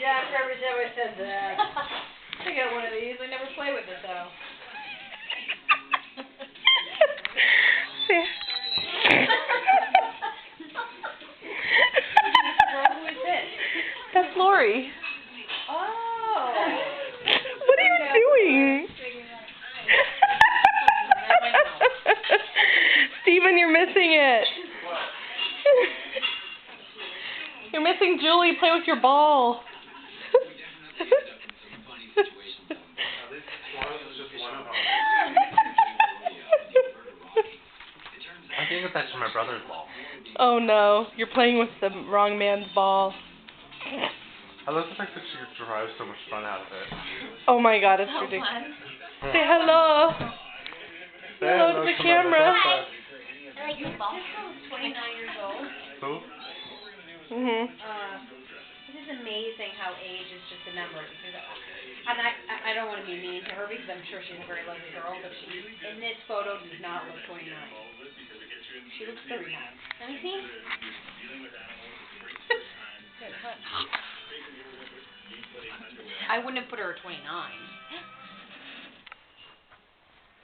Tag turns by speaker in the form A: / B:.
A: after every time I said that. I got one of these. I never play with it, though. Well, who is this?
B: That's Lori.
A: Oh.
B: What are you doing? Steven, you're missing it. You're missing Julie. Play with your ball.
C: I think it's actually my brother's ball.
B: Oh no, you're playing with the wrong man's ball.
C: I love the fact that she derives so much fun out of it.
B: Oh my god, it's ridiculous. Say hello.
C: Say
B: hello to the camera.
A: I like your ball. This girl's 29 years old.
C: Who?
A: This is amazing how age is just a number. Because I don't want to be mean to her because I'm sure she's a very lovely girl, but she, in this photo, does not look 29. She looks 39. Let me see. I wouldn't have put her at 29.